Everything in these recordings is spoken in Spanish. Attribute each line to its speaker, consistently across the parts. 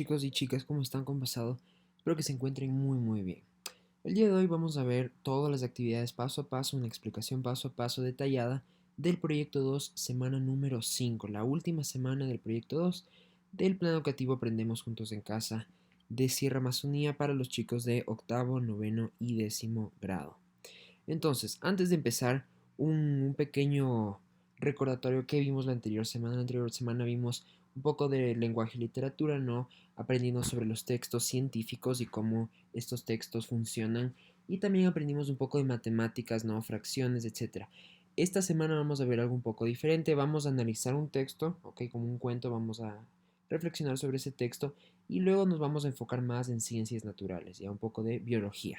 Speaker 1: Chicos y chicas, ¿cómo están? ¿Cómo han pasado? Espero que se encuentren muy bien. El día de hoy vamos a ver todas las actividades paso a paso, una explicación paso a paso detallada del proyecto 2, semana número 5, la última semana del proyecto 2 del plan educativo Aprendemos Juntos en Casa de Sierra Amazonía para los chicos de octavo, noveno y décimo grado. Entonces, antes de empezar, un pequeño recordatorio que vimos la anterior semana. La anterior semana vimos un poco de lenguaje y literatura, ¿no? Aprendiendo sobre los textos científicos y cómo estos textos funcionan. Y también aprendimos un poco de matemáticas, ¿no? Fracciones, etcétera. Esta semana vamos a ver algo un poco diferente. Vamos a analizar un texto, ¿ok? Como un cuento, vamos a reflexionar sobre ese texto y luego nos vamos a enfocar más en ciencias naturales, ya un poco de biología.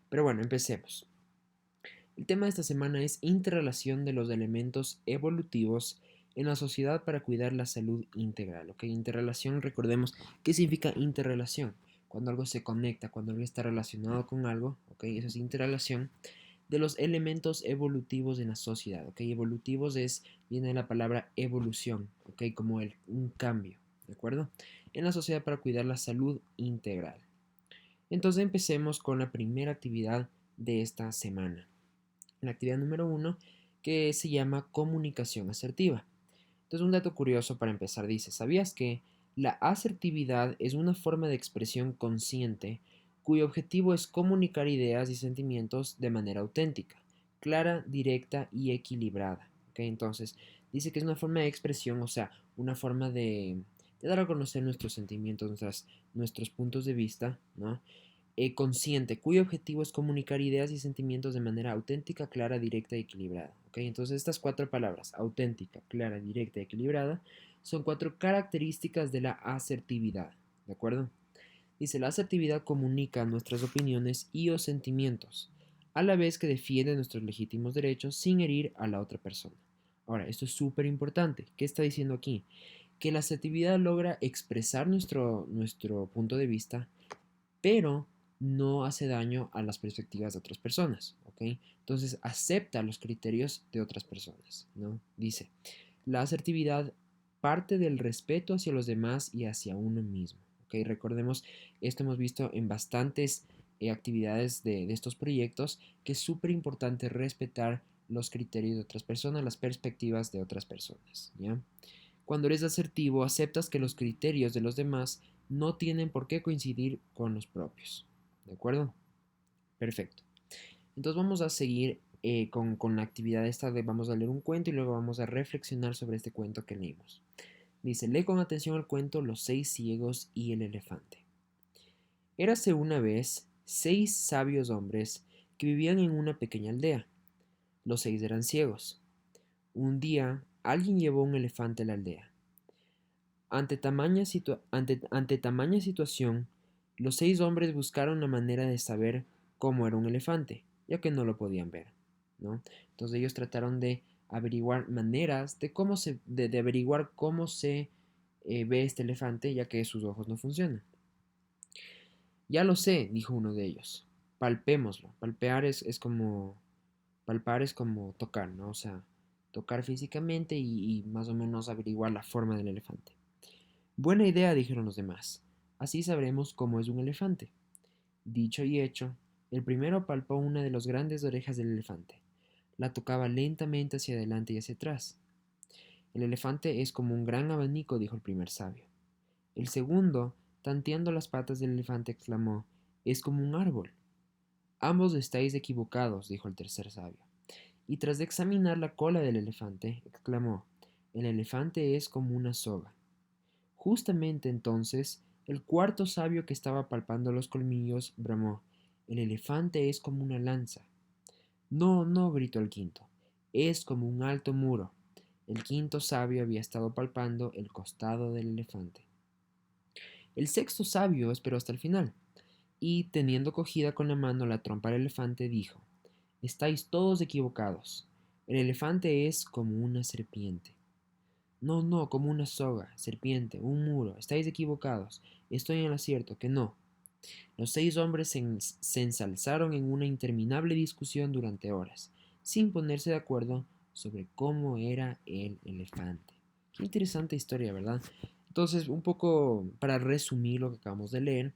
Speaker 1: Pero bueno, empecemos. El tema de esta semana es interrelación de los elementos evolutivos en la sociedad para cuidar la salud integral. ¿Ok? Interrelación, recordemos qué significa interrelación. Cuando algo se conecta, cuando algo está relacionado con algo, ¿ok? Eso es interrelación de los elementos evolutivos en la sociedad. ¿Ok? Evolutivos viene de la palabra evolución, ¿ok? Como un cambio, ¿de acuerdo? En la sociedad para cuidar la salud integral. Entonces empecemos con la primera actividad de esta semana. La actividad número uno, que se llama comunicación asertiva. Entonces, un dato curioso para empezar dice, ¿sabías que la asertividad es una forma de expresión consciente cuyo objetivo es comunicar ideas y sentimientos de manera auténtica, clara, directa y equilibrada? ¿Ok? Entonces, dice que es una forma de expresión, o sea, una forma de dar a conocer nuestros sentimientos, nuestros puntos de vista, ¿no? Consciente, cuyo objetivo es comunicar ideas y sentimientos de manera auténtica, clara, directa y equilibrada. ¿Ok? Entonces estas cuatro palabras, auténtica, clara, directa y equilibrada, son cuatro características de la asertividad. ¿De acuerdo? Dice, la asertividad comunica nuestras opiniones y o sentimientos, a la vez que defiende nuestros legítimos derechos sin herir a la otra persona. Ahora, esto es súper importante. ¿Qué está diciendo aquí? Que la asertividad logra expresar nuestro punto de vista, pero no hace daño a las perspectivas de otras personas, ¿ok? Entonces acepta los criterios de otras personas, ¿no? Dice, la asertividad parte del respeto hacia los demás y hacia uno mismo, ¿ok? Recordemos, esto hemos visto en bastantes actividades de estos proyectos, que es súper importante respetar los criterios de otras personas, las perspectivas de otras personas, ¿ya? Cuando eres asertivo, aceptas que los criterios de los demás no tienen por qué coincidir con los propios. ¿De acuerdo? Perfecto. Entonces vamos a seguir con la actividad esta de vamos a leer un cuento y luego vamos a reflexionar sobre este cuento que leímos. Dice, lee con atención el cuento Los seis ciegos y el elefante. Érase una vez 6 sabios hombres que vivían en una pequeña aldea. Los 6 eran ciegos. Un día, alguien llevó un elefante a la aldea. Ante tamaña situación, los 6 hombres buscaron la manera de saber cómo era un elefante, ya que no lo podían ver, ¿no? Entonces ellos trataron de averiguar maneras de averiguar cómo se ve este elefante, ya que sus ojos no funcionan. Ya lo sé, dijo uno de ellos. Palpémoslo. Palpar es como tocar, ¿no? O sea, tocar físicamente y más o menos averiguar la forma del elefante. Buena idea, dijeron los demás. Así sabremos cómo es un elefante. Dicho y hecho, el primero palpó una de las grandes orejas del elefante. La tocaba lentamente hacia adelante y hacia atrás. El elefante es como un gran abanico, dijo el primer sabio. El segundo, tanteando las patas del elefante, exclamó, es como un árbol. Ambos estáis equivocados, dijo el tercer sabio. Y tras de examinar la cola del elefante, exclamó, el elefante es como una soga. Justamente entonces, el cuarto sabio que estaba palpando los colmillos bramó, el elefante es como una lanza. No, no, gritó el quinto, es como un alto muro. El quinto sabio había estado palpando el costado del elefante. El sexto sabio esperó hasta el final, y teniendo cogida con la mano la trompa del elefante, dijo, estáis todos equivocados. El elefante es como una serpiente. No, no, como una soga, serpiente, un muro. Estáis equivocados. Estoy en el acierto, que no. Los 6 hombres se ensalzaron en una interminable discusión durante horas, sin ponerse de acuerdo sobre cómo era el elefante. Qué interesante historia, ¿verdad? Entonces, un poco para resumir lo que acabamos de leer,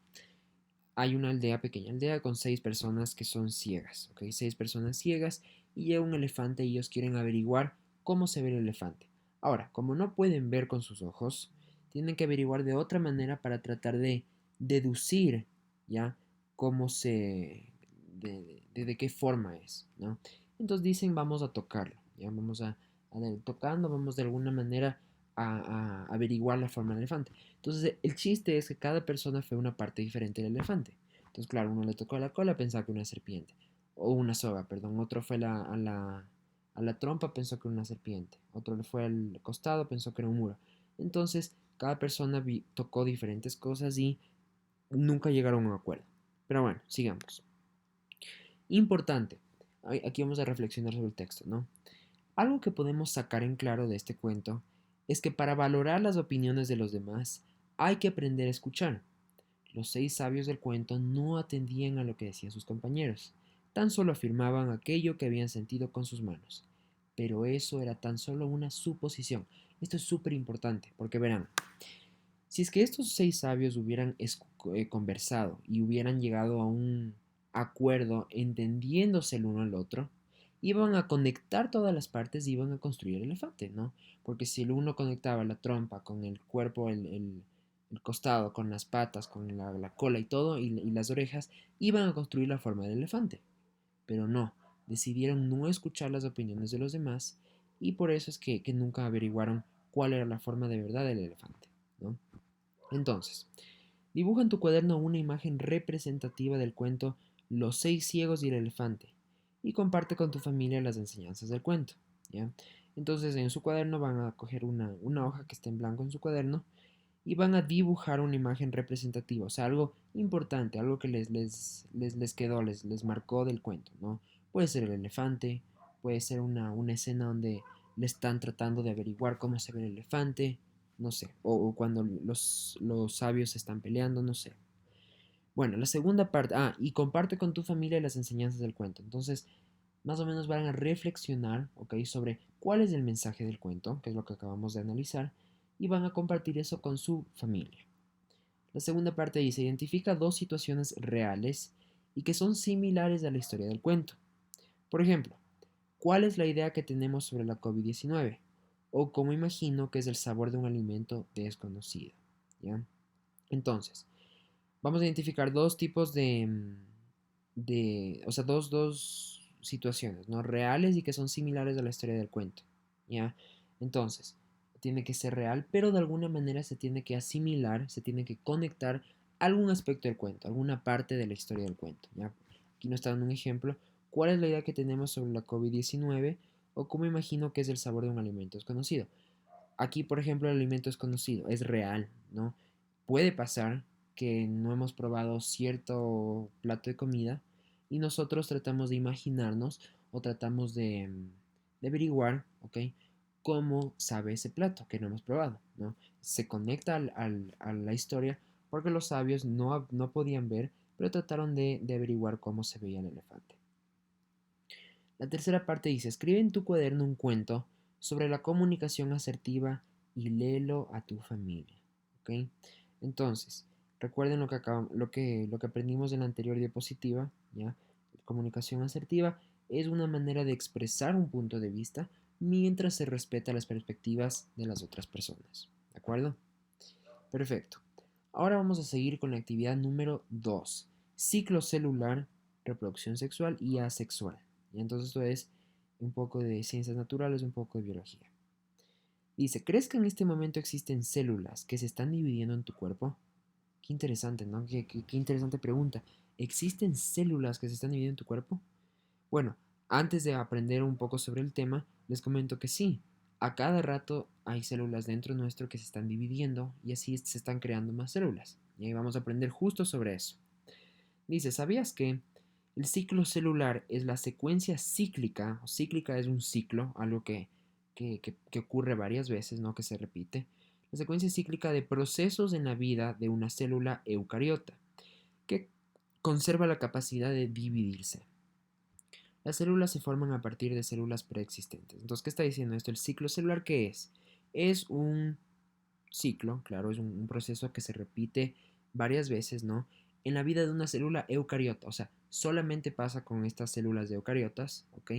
Speaker 1: hay una aldea, pequeña aldea, con 6 personas que son ciegas, ¿ok? 6 personas ciegas y llega un elefante y ellos quieren averiguar cómo se ve el elefante. Ahora, como no pueden ver con sus ojos, tienen que averiguar de otra manera para tratar de deducir, ¿ya? Cómo de qué forma es, ¿no? Entonces dicen, vamos a tocarlo, ¿ya? Vamos tocando, vamos de alguna manera a averiguar la forma del elefante. Entonces, el chiste es que cada persona fue una parte diferente del elefante. Entonces, claro, uno le tocó la cola, pensaba que era una serpiente. O una soga, perdón. Otro fue a la trompa, pensó que era una serpiente. Otro le fue al costado, pensó que era un muro. Entonces, cada persona tocó diferentes cosas y nunca llegaron a un acuerdo. Pero bueno, sigamos. Importante. Aquí vamos a reflexionar sobre el texto, ¿no? Algo que podemos sacar en claro de este cuento es que para valorar las opiniones de los demás hay que aprender a escuchar. Los 6 sabios del cuento no atendían a lo que decían sus compañeros, tan solo afirmaban aquello que habían sentido con sus manos. Pero eso era tan solo una suposición. Esto es súper importante, porque verán, si es que estos 6 sabios hubieran conversado y hubieran llegado a un acuerdo entendiéndose el uno al otro, iban a conectar todas las partes y iban a construir el elefante, ¿no? Porque si el uno conectaba la trompa con el cuerpo, el costado, con las patas, con la cola y todo, y las orejas, iban a construir la forma del elefante. Pero no, decidieron no escuchar las opiniones de los demás y por eso es que nunca averiguaron cuál era la forma de verdad del elefante, ¿no? Entonces, dibuja en tu cuaderno una imagen representativa del cuento Los 6 ciegos y el elefante y comparte con tu familia las enseñanzas del cuento, ¿ya? Entonces, en su cuaderno van a coger una hoja que esté en blanco en su cuaderno y van a dibujar una imagen representativa, o sea, algo importante, algo que les quedó, les marcó del cuento, ¿no? Puede ser el elefante, puede ser una escena donde le están tratando de averiguar cómo se ve el elefante, no sé, o cuando los sabios están peleando, no sé. Bueno, la segunda parte, y comparte con tu familia las enseñanzas del cuento. Entonces, más o menos van a reflexionar, ¿ok? Sobre cuál es el mensaje del cuento, que es lo que acabamos de analizar, y van a compartir eso con su familia. La segunda parte dice, identifica 2 situaciones reales y que son similares a la historia del cuento. Por ejemplo, ¿cuál es la idea que tenemos sobre la COVID-19? O cómo imagino que es el sabor de un alimento desconocido, ¿ya? Entonces, vamos a identificar 2 tipos o sea, dos situaciones, ¿no? Reales y que son similares a la historia del cuento, ¿ya? Entonces, tiene que ser real, pero de alguna manera se tiene que asimilar, se tiene que conectar algún aspecto del cuento, alguna parte de la historia del cuento, ¿ya? Aquí nos está dando un ejemplo. ¿Cuál es la idea que tenemos sobre la COVID-19 o cómo imagino que es el sabor de un alimento desconocido? Aquí, por ejemplo, el alimento desconocido es real, ¿no? Puede pasar que no hemos probado cierto plato de comida y nosotros tratamos de imaginarnos o tratamos de averiguar, ¿ok? Cómo sabe ese plato que no hemos probado, ¿no? Se conecta a la historia porque los sabios no podían ver, pero trataron de averiguar cómo se veía el elefante. La tercera parte dice, escribe en tu cuaderno un cuento sobre la comunicación asertiva y léelo a tu familia. ¿Ok? Entonces, recuerden lo que aprendimos en la anterior diapositiva, ¿ya? Comunicación asertiva es una manera de expresar un punto de vista mientras se respeta las perspectivas de las otras personas. ¿De acuerdo? Perfecto. Ahora vamos a seguir con la actividad número 2. Ciclo celular, reproducción sexual y asexual. Y entonces esto es un poco de ciencias naturales, un poco de biología. Dice, ¿crees que en este momento existen células que se están dividiendo en tu cuerpo? Qué interesante, ¿no? Qué interesante pregunta. ¿Existen células que se están dividiendo en tu cuerpo? Bueno, antes de aprender un poco sobre el tema, les comento que sí, a cada rato hay células dentro nuestro que se están dividiendo y así se están creando más células. Y ahí vamos a aprender justo sobre eso. Dice, ¿sabías que el ciclo celular es la secuencia cíclica? O cíclica es un ciclo, algo que ocurre varias veces, ¿no? Que se repite. La secuencia cíclica de procesos en la vida de una célula eucariota, que conserva la capacidad de dividirse. Las células se forman a partir de células preexistentes. Entonces, ¿qué está diciendo esto? ¿El ciclo celular qué es? Es ciclo, claro, es un proceso que se repite varias veces, ¿no? En la vida de una célula eucariota, o sea, solamente pasa con estas células de eucariotas, ¿ok?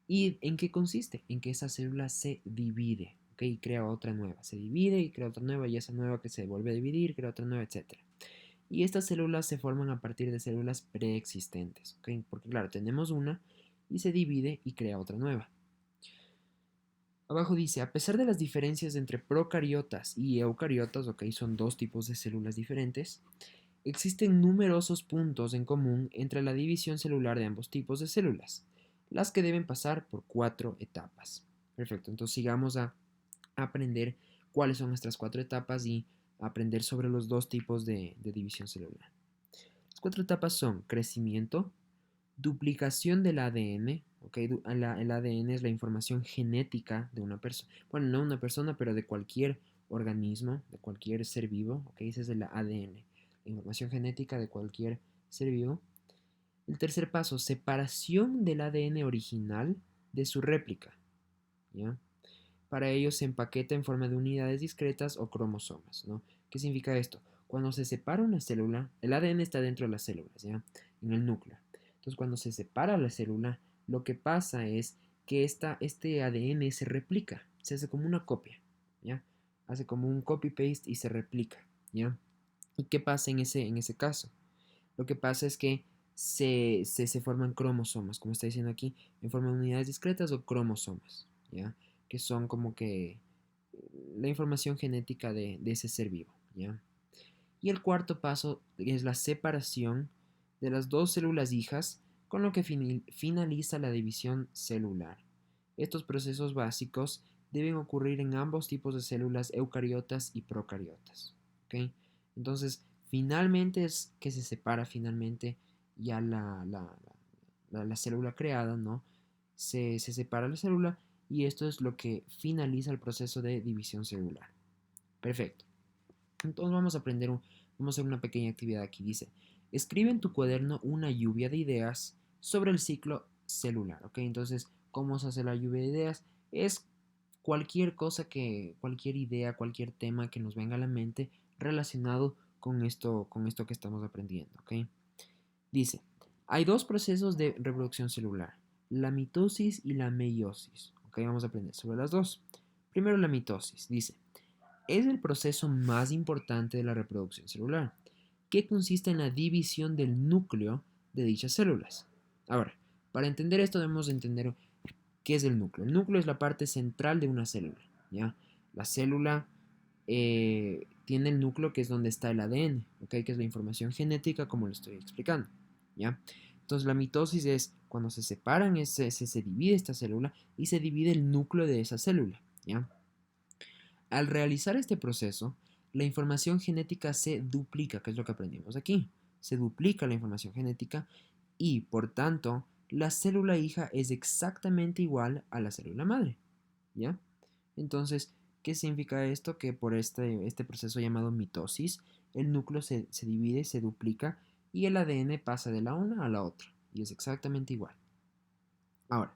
Speaker 1: ¿Y en qué consiste? En que esa célula se divide, ¿ok? Y crea otra nueva, se divide y crea otra nueva, y esa nueva que se vuelve a dividir, crea otra nueva, etc. Y estas células se forman a partir de células preexistentes, ¿ok? Porque claro, tenemos una y se divide y crea otra nueva. Abajo dice, a pesar de las diferencias entre procariotas y eucariotas, ok, son dos tipos de células diferentes, existen numerosos puntos en común entre la división celular de ambos tipos de células, las que deben pasar por 4 etapas. Perfecto, entonces sigamos a aprender cuáles son nuestras 4 etapas y aprender sobre los dos tipos de división celular. Las 4 etapas son crecimiento, duplicación del ADN, ¿ok? El ADN es la información genética de una persona, bueno, no una persona, pero de cualquier organismo, de cualquier ser vivo, ¿ok? Ese es el ADN, la información genética de cualquier ser vivo. El tercer paso, separación del ADN original de su réplica, ¿ya? Para ello se empaqueta en forma de unidades discretas o cromosomas, ¿no? ¿Qué significa esto? Cuando se separa una célula, el ADN está dentro de las células, ¿ya? En el núcleo. Entonces, cuando se separa la célula, lo que pasa es que este ADN se replica, se hace como una copia, ¿ya? Hace como un copy-paste y se replica, ¿ya? ¿Y qué pasa en ese caso? Lo que pasa es que se forman cromosomas, como está diciendo aquí, en forma de unidades discretas o cromosomas, ¿ya? Que son como que la información genética de ese ser vivo, ¿ya? Y el cuarto paso es la separación de las dos células hijas, con lo que finaliza la división celular. Estos procesos básicos deben ocurrir en ambos tipos de células eucariotas y procariotas, ¿ok? Entonces, finalmente es que se separa finalmente ya la célula creada, ¿no? Se separa la célula y esto es lo que finaliza el proceso de división celular. Perfecto. Entonces vamos a hacer una pequeña actividad aquí. Dice, escribe en tu cuaderno una lluvia de ideas sobre el ciclo celular, ¿ok? Entonces, ¿cómo se hace la lluvia de ideas? Es cualquier idea, cualquier tema que nos venga a la mente relacionado con esto que estamos aprendiendo, ¿ok? Dice, hay dos procesos de reproducción celular, la mitosis y la meiosis, ¿ok? Vamos a aprender sobre las dos. Primero la mitosis, dice, es el proceso más importante de la reproducción celular, que consiste en la división del núcleo de dichas células. Ahora, para entender esto debemos entender qué es el núcleo. El núcleo es la parte central de una célula, ¿ya? La célula tiene el núcleo que es donde está el ADN, ¿ok? Que es la información genética como lo estoy explicando, ¿ya? Entonces la mitosis es cuando se separan, se divide esta célula y se divide el núcleo de esa célula, ¿ya? Al realizar este proceso, la información genética se duplica, que es lo que aprendimos aquí. Se duplica la información genética y, por tanto, la célula hija es exactamente igual a la célula madre, ¿ya? Entonces, ¿qué significa esto? Que por este proceso llamado mitosis, el núcleo se divide, se duplica y el ADN pasa de la una a la otra y es exactamente igual. Ahora,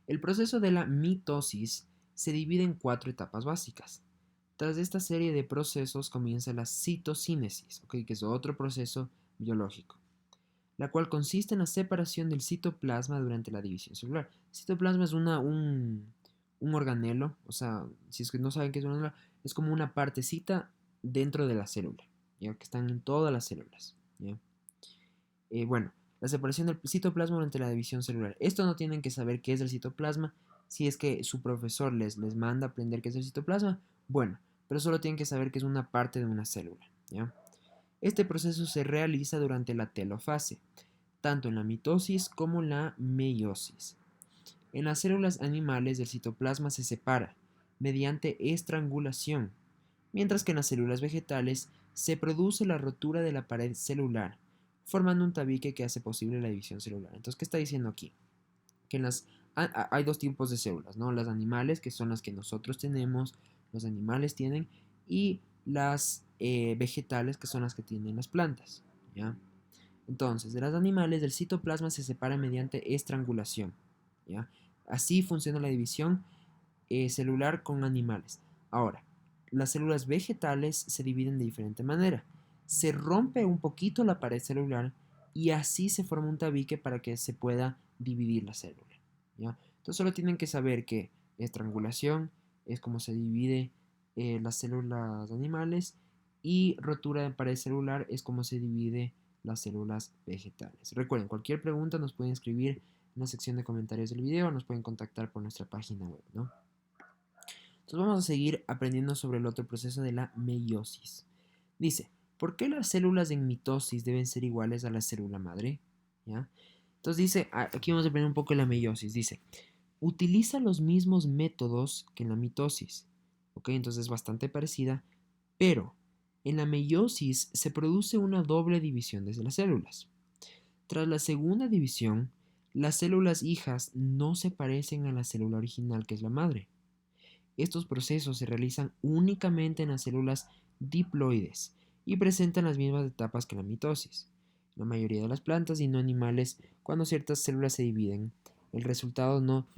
Speaker 1: el proceso de la mitosis se divide en 4 etapas básicas. Tras esta serie de procesos comienza la citocínesis, ¿okay? Que es otro proceso biológico, la cual consiste en la separación del citoplasma durante la división celular. El citoplasma es un organelo, o sea, si es que no saben qué es un organelo, es como una partecita dentro de la célula, ¿ya? Que están en todas las células, ¿ya? Bueno, la separación del citoplasma durante la división celular. Esto no tienen que saber qué es el citoplasma. Si es que su profesor les manda a aprender qué es el citoplasma, bueno, pero solo tienen que saber que es una parte de una célula, ¿ya? Este proceso se realiza durante la telofase, tanto en la mitosis como en la meiosis. En las células animales el citoplasma se separa mediante estrangulación, mientras que en las células vegetales se produce la rotura de la pared celular, formando un tabique que hace posible la división celular. Entonces, ¿qué está diciendo aquí? Que hay dos tipos de células, ¿no? Las animales, que son las que nosotros tenemos, los animales tienen, y las vegetales, que son las que tienen las plantas, ¿ya? Entonces, de las animales, el citoplasma se separa mediante estrangulación, ¿ya? Así funciona la división celular con animales. Ahora, las células vegetales se dividen de diferente manera. Se rompe un poquito la pared celular y así se forma un tabique para que se pueda dividir la célula, ¿ya? Entonces solo tienen que saber que estrangulación es como se divide las células animales y rotura de pared celular es como se divide las células vegetales. Recuerden, cualquier pregunta nos pueden escribir en la sección de comentarios del video o nos pueden contactar por nuestra página web, ¿no? Entonces vamos a seguir aprendiendo sobre el otro proceso de la meiosis. Dice, ¿por qué las células en mitosis deben ser iguales a la célula madre? ¿Ya? Entonces dice, aquí vamos a aprender un poco de la meiosis. Dice, utiliza los mismos métodos que en la mitosis. ¿Ok? Entonces es bastante parecida, pero en la meiosis se produce una doble división de las células. Tras la segunda división, las células hijas no se parecen a la célula original que es la madre. Estos procesos se realizan únicamente en las células diploides y presentan las mismas etapas que la mitosis. En la mayoría de las plantas y no animales, cuando ciertas células se dividen, el resultado no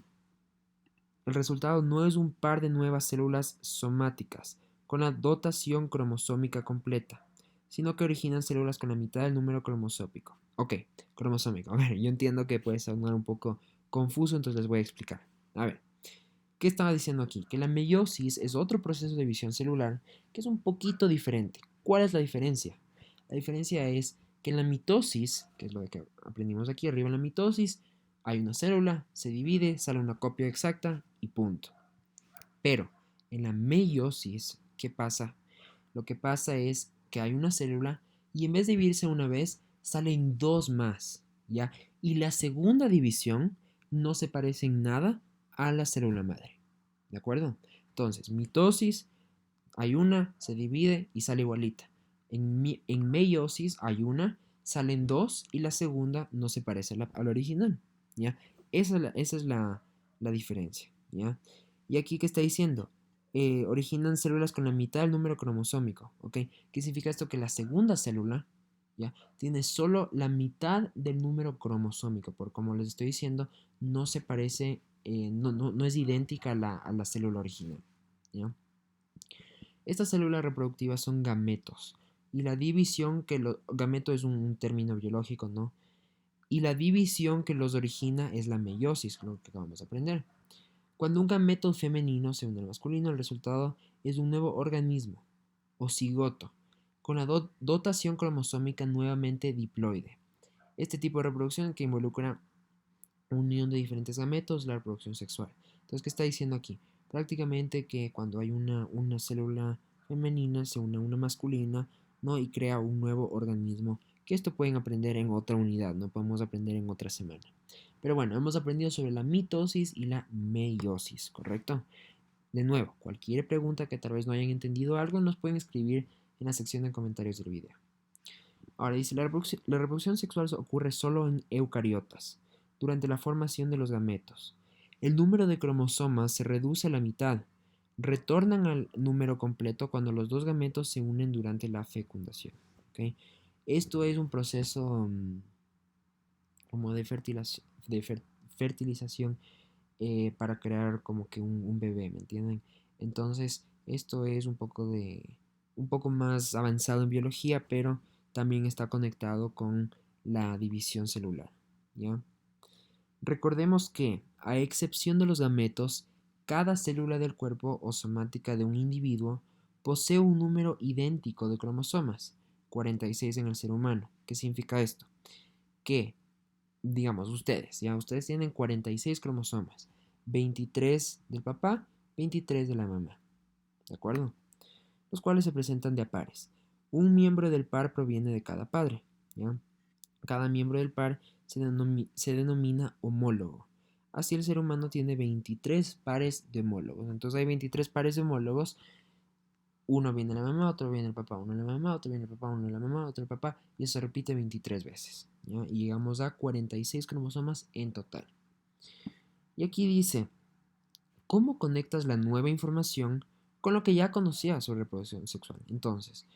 Speaker 1: es un par de nuevas células somáticas con la dotación cromosómica completa, sino que originan células con la mitad del número cromosómico. Ok, cromosómico. A ver, yo entiendo que puede sonar un poco confuso, entonces les voy a explicar. A ver, ¿qué estaba diciendo aquí? Que la meiosis es otro proceso de división celular que es un poquito diferente. ¿Cuál es la diferencia? La diferencia es que en la mitosis, que es lo que aprendimos aquí arriba, en la mitosis hay una célula, se divide, sale una copia exacta y punto. Pero en la meiosis, ¿qué pasa? Lo que pasa es que hay una célula y en vez de dividirse una vez, salen dos más, ¿ya? Y la segunda división no se parece en nada a la célula madre, ¿de acuerdo? Entonces, mitosis, hay una, se divide y sale igualita. En meiosis hay una, salen dos y la segunda no se parece a la original, ¿ya? Esa es la diferencia, ¿ya? Y aquí, ¿qué está diciendo? Originan células con la mitad del número cromosómico, ¿ok? ¿Qué significa esto? Que la segunda célula, ¿ya? Tiene solo la mitad del número cromosómico, por como les estoy diciendo, no se parece, no es idéntica a la célula original, ¿ya? Estas células reproductivas son gametos, y la división gameto es un término biológico, ¿no? Y la división que los origina es la meiosis, lo que acabamos de aprender. Cuando un gameto femenino se une al masculino, el resultado es un nuevo organismo, o cigoto, con la dotación cromosómica nuevamente diploide. Este tipo de reproducción que involucra unión de diferentes gametos, la reproducción sexual. Entonces, ¿qué está diciendo aquí? Prácticamente que cuando hay una célula femenina se une a una masculina, ¿no? Y crea un nuevo organismo, que esto pueden aprender en otra unidad, no podemos aprender en otra semana. Pero bueno, hemos aprendido sobre la mitosis y la meiosis, ¿correcto? De nuevo, cualquier pregunta que tal vez no hayan entendido algo, nos pueden escribir en la sección de comentarios del video. Ahora dice, la reproducción sexual ocurre solo en eucariotas, durante la formación de los gametos. El número de cromosomas se reduce a la mitad. Retornan al número completo cuando los dos gametos se unen durante la fecundación. ¿Okay? Esto es un proceso como de fertilización para crear como que un bebé, ¿me entienden? Entonces, esto es un poco más avanzado en biología, pero también está conectado con la división celular, ¿ya? Recordemos que, a excepción de los gametos, cada célula del cuerpo o somática de un individuo posee un número idéntico de cromosomas, 46 en el ser humano. ¿Qué significa esto? Que, digamos, ustedes tienen 46 cromosomas, 23 del papá, 23 de la mamá, ¿de acuerdo? Los cuales se presentan de a pares. Un miembro del par proviene de cada padre, ¿ya? Cada miembro del par se denomina homólogo. Así el ser humano tiene 23 pares de homólogos. Entonces hay 23 pares de homólogos. Uno viene de la mamá, otro viene del papá, uno de la mamá, otro viene del papá, uno de la mamá, otro del papá. Y eso se repite 23 veces, ¿ya? Y llegamos a 46 cromosomas en total. Y aquí dice, ¿cómo conectas la nueva información con lo que ya conocías sobre reproducción sexual? Entonces,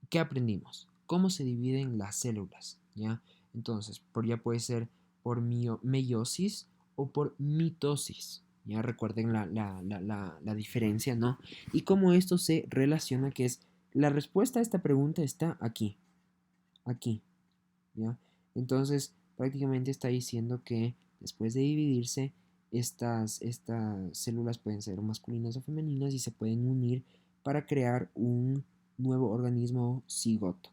Speaker 1: ¿qué aprendimos? ¿Cómo se dividen las células? ¿Ya? Entonces, ya puede ser por meiosis o por mitosis, Ya recuerden la diferencia, ¿no? Y cómo esto se relaciona, que es la respuesta a esta pregunta está aquí, aquí, ¿ya? Entonces, prácticamente está diciendo que después de dividirse, estas células pueden ser masculinas o femeninas y se pueden unir para crear un nuevo organismo cigoto,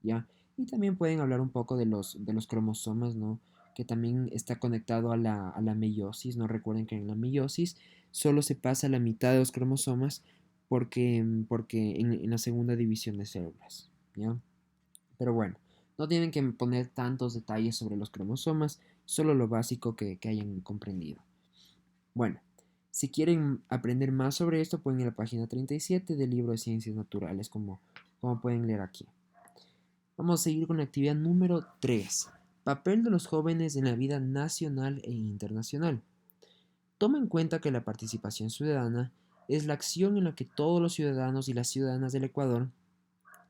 Speaker 1: ¿ya? Y también pueden hablar un poco de los cromosomas, ¿no? Que también está conectado a la meiosis, ¿no? Recuerden que en la meiosis solo se pasa la mitad de los cromosomas porque en la segunda división de células, ¿ya? Pero bueno, no tienen que poner tantos detalles sobre los cromosomas, solo lo básico que hayan comprendido. Bueno, si quieren aprender más sobre esto, pueden ir a la página 37 del libro de Ciencias Naturales, como pueden leer aquí. Vamos a seguir con la actividad número 3. Papel de los jóvenes en la vida nacional e internacional. Toma en cuenta que la participación ciudadana es la acción en la que todos los ciudadanos y las ciudadanas del Ecuador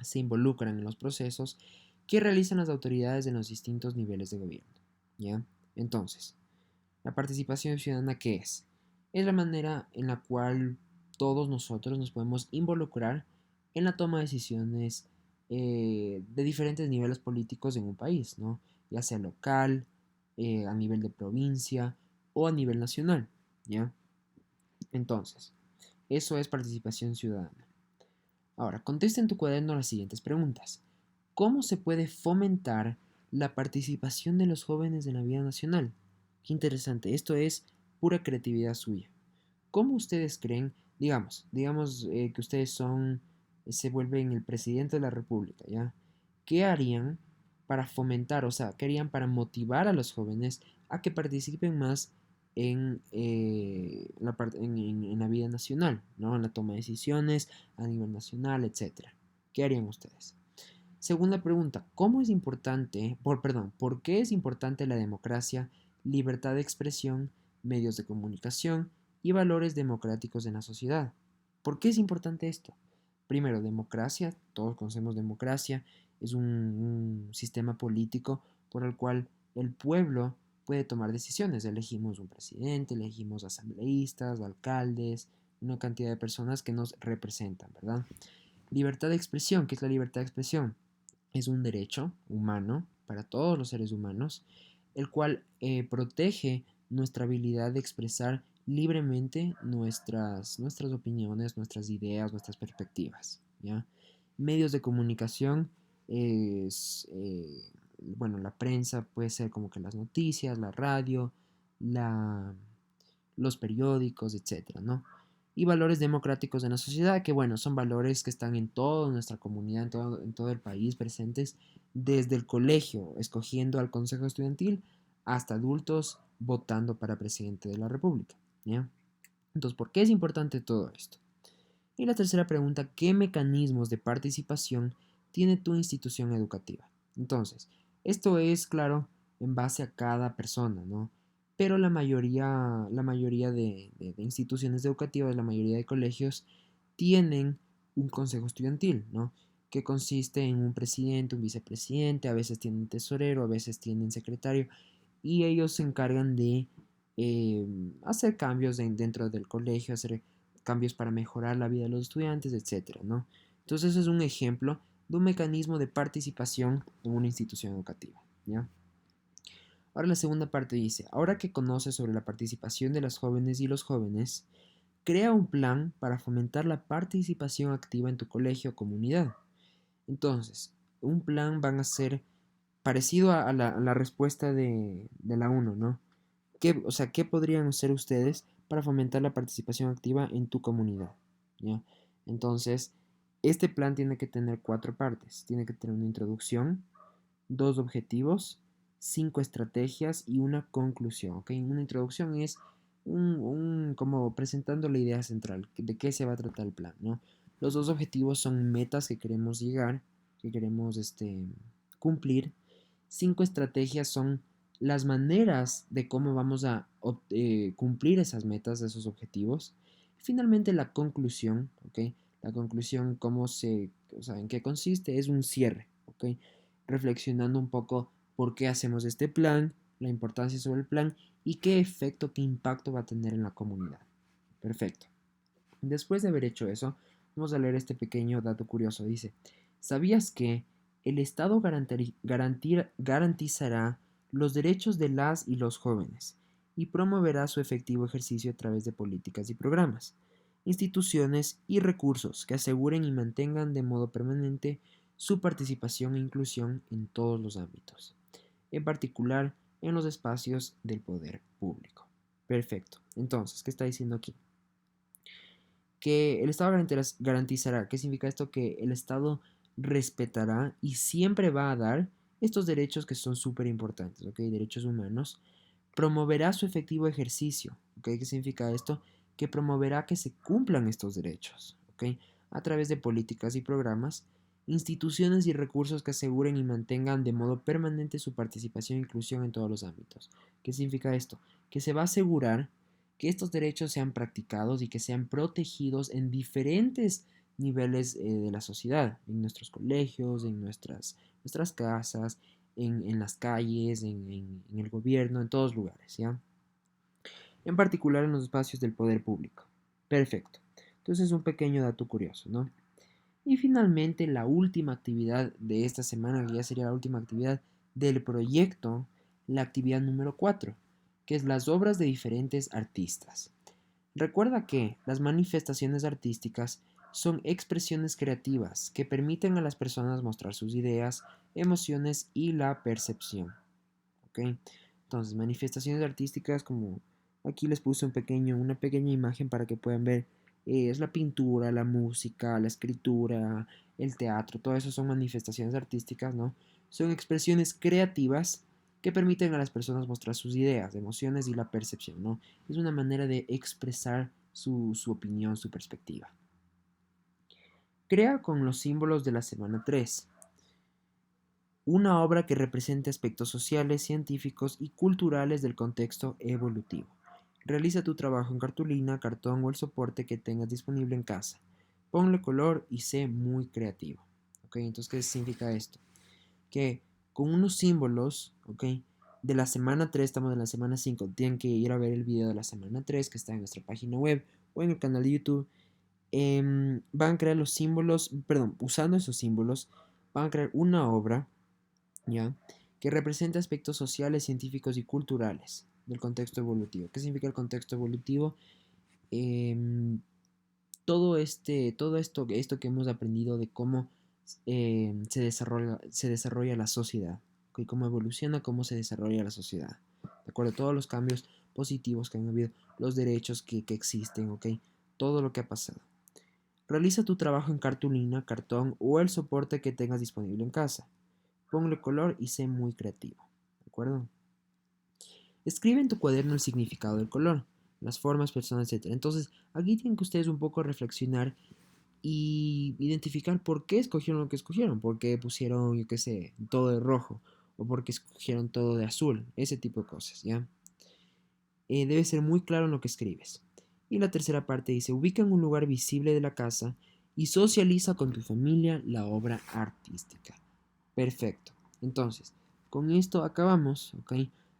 Speaker 1: se involucran en los procesos que realizan las autoridades en los distintos niveles de gobierno. ¿Ya? Entonces, la participación ciudadana, ¿qué es? Es la manera en la cual todos nosotros nos podemos involucrar en la toma de decisiones de diferentes niveles políticos en un país, ¿no? Ya sea local, a nivel de provincia o a nivel nacional, ¿ya? Entonces, eso es participación ciudadana. Ahora, contesta en tu cuaderno las siguientes preguntas. ¿Cómo se puede fomentar la participación de los jóvenes en la vida nacional? Qué interesante, esto es pura creatividad suya. ¿Cómo ustedes creen, digamos que ustedes se vuelven el presidente de la República, ¿ya? ¿Qué harían para fomentar, o sea, qué harían para motivar a los jóvenes a que participen más en la vida nacional, ¿no? En la toma de decisiones a nivel nacional, etcétera? ¿Qué harían ustedes? Segunda pregunta, ¿por qué es importante la democracia, libertad de expresión, medios de comunicación y valores democráticos en la sociedad? ¿Por qué es importante esto? Primero, democracia, todos conocemos democracia, es un sistema político por el cual el pueblo puede tomar decisiones. Elegimos un presidente, elegimos asambleístas, alcaldes, una cantidad de personas que nos representan, ¿verdad? Libertad de expresión, ¿qué es la libertad de expresión? Es un derecho humano para todos los seres humanos, el cual protege nuestra habilidad de expresar libremente nuestras opiniones, nuestras ideas, nuestras perspectivas, ¿ya? Medios de comunicación es, bueno, la prensa puede ser como que las noticias, la radio, la, los periódicos, etcétera, ¿no? Y valores democráticos en la sociedad, que bueno, son valores que están en toda nuestra comunidad, en todo el país presentes, desde el colegio, escogiendo al consejo estudiantil, hasta adultos votando para presidente de la República, ¿ya? Entonces, ¿por qué es importante todo esto? Y la tercera pregunta, ¿qué mecanismos de participación tiene tu institución educativa? Entonces, esto es, claro, en base a cada persona, ¿no? Pero la mayoría de instituciones educativas, la mayoría de colegios, tienen un consejo estudiantil, ¿no? Que consiste en un presidente, un vicepresidente, a veces tienen tesorero, a veces tienen secretario, y ellos se encargan de eh, hacer cambios dentro del colegio, hacer cambios para mejorar la vida de los estudiantes, etcétera, ¿no? Entonces, eso es un ejemplo de un mecanismo de participación en una institución educativa, ¿ya? Ahora la segunda parte dice, ahora que conoces sobre la participación de las jóvenes y los jóvenes, crea un plan para fomentar la participación activa en tu colegio o comunidad. Entonces, un plan van a ser parecido a la respuesta de la uno, ¿no? ¿Qué podrían hacer ustedes para fomentar la participación activa en tu comunidad? ¿Ya? Entonces, este plan tiene que tener cuatro partes. Tiene que tener una introducción, dos objetivos, cinco estrategias y una conclusión. ¿Ok? Una introducción es como presentando la idea central, de qué se va a tratar el plan, ¿no? Los dos objetivos son metas que queremos llegar, que queremos cumplir. Cinco estrategias son las maneras de cómo vamos a cumplir esas metas, esos objetivos. Finalmente, la conclusión, ¿ok? La conclusión, o sea, en qué consiste, es un cierre, ¿ok? Reflexionando un poco por qué hacemos este plan, la importancia sobre el plan y qué efecto, qué impacto va a tener en la comunidad. Perfecto. Después de haber hecho eso, vamos a leer este pequeño dato curioso. Dice, ¿sabías que el Estado garantizará los derechos de las y los jóvenes y promoverá su efectivo ejercicio a través de políticas y programas, instituciones y recursos que aseguren y mantengan de modo permanente su participación e inclusión en todos los ámbitos, en particular en los espacios del poder público? Perfecto. Entonces, ¿qué está diciendo aquí? Que el Estado garantizará. ¿Qué significa esto? Que el Estado respetará y siempre va a dar estos derechos que son súper importantes, ¿ok? Derechos humanos. Promoverá su efectivo ejercicio, ¿ok? ¿Qué significa esto? Que promoverá que se cumplan estos derechos, ¿ok? A través de políticas y programas, instituciones y recursos que aseguren y mantengan de modo permanente su participación e inclusión en todos los ámbitos. ¿Qué significa esto? Que se va a asegurar que estos derechos sean practicados y que sean protegidos en diferentes niveles de la sociedad, en nuestros colegios, en nuestras casas, en las calles, en el gobierno, en todos lugares, ¿ya? En particular en los espacios del poder público. Perfecto. Entonces un pequeño dato curioso, ¿no? Y finalmente la última actividad de esta semana, que ya sería la última actividad del proyecto, la actividad número 4, que es las obras de diferentes artistas. Recuerda que las manifestaciones artísticas son expresiones creativas que permiten a las personas mostrar sus ideas, emociones y la percepción. ¿Ok? Entonces, manifestaciones artísticas como aquí les puse una pequeña imagen para que puedan ver. Es la pintura, la música, la escritura, el teatro, todo eso son manifestaciones artísticas, ¿no? Son expresiones creativas que permiten a las personas mostrar sus ideas, emociones y la percepción, ¿no? Es una manera de expresar su opinión, su perspectiva. Crea con los símbolos de la semana 3 una obra que represente aspectos sociales, científicos y culturales del contexto evolutivo. Realiza tu trabajo en cartulina, cartón o el soporte que tengas disponible en casa. Ponle color y sé muy creativo. ¿Ok? Entonces, ¿qué significa esto? Que con unos símbolos, ¿ok? De la semana 3, estamos en la semana 5, tienen que ir a ver el video de la semana 3 que está en nuestra página web o en el canal de YouTube. Van a crear los símbolos, perdón, usando esos símbolos, van a crear una obra, ¿ya? Que representa aspectos sociales, científicos y culturales del contexto evolutivo. ¿Qué significa el contexto evolutivo? Em, todo esto que hemos aprendido de cómo se desarrolla la sociedad, ¿ok? Cómo evoluciona, cómo se desarrolla la sociedad. De acuerdo, todos los cambios positivos que han habido, los derechos que existen, ¿ok? Todo lo que ha pasado. Realiza tu trabajo en cartulina, cartón o el soporte que tengas disponible en casa. Ponle color y sé muy creativo. ¿De acuerdo? Escribe en tu cuaderno el significado del color, las formas, personas, etc. Entonces, aquí tienen que ustedes un poco reflexionar y identificar por qué escogieron lo que escogieron, por qué pusieron, yo qué sé, todo de rojo, o por qué escogieron todo de azul, ese tipo de cosas, ¿ya? Debes ser muy claro en lo que escribes. Y la tercera parte dice, ubica en un lugar visible de la casa y socializa con tu familia la obra artística. Perfecto. Entonces, con esto acabamos, ¿ok?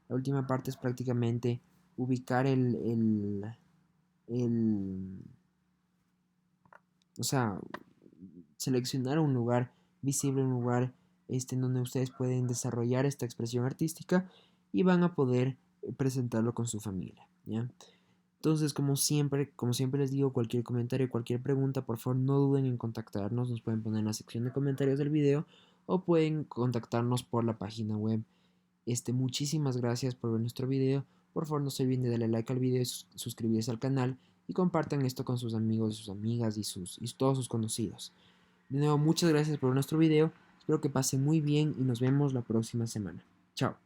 Speaker 1: La última parte es prácticamente ubicar el o sea, seleccionar un lugar visible, un lugar en donde ustedes pueden desarrollar esta expresión artística y van a poder presentarlo con su familia, ¿ya? Entonces, como siempre les digo, cualquier comentario, cualquier pregunta, por favor no duden en contactarnos, nos pueden poner en la sección de comentarios del video o pueden contactarnos por la página web. Muchísimas gracias por ver nuestro video. Por favor no se olviden de darle like al video y suscribirse al canal y compartan esto con sus amigos, sus amigas y todos sus conocidos. De nuevo, muchas gracias por ver nuestro video. Espero que pasen muy bien y nos vemos la próxima semana. Chao.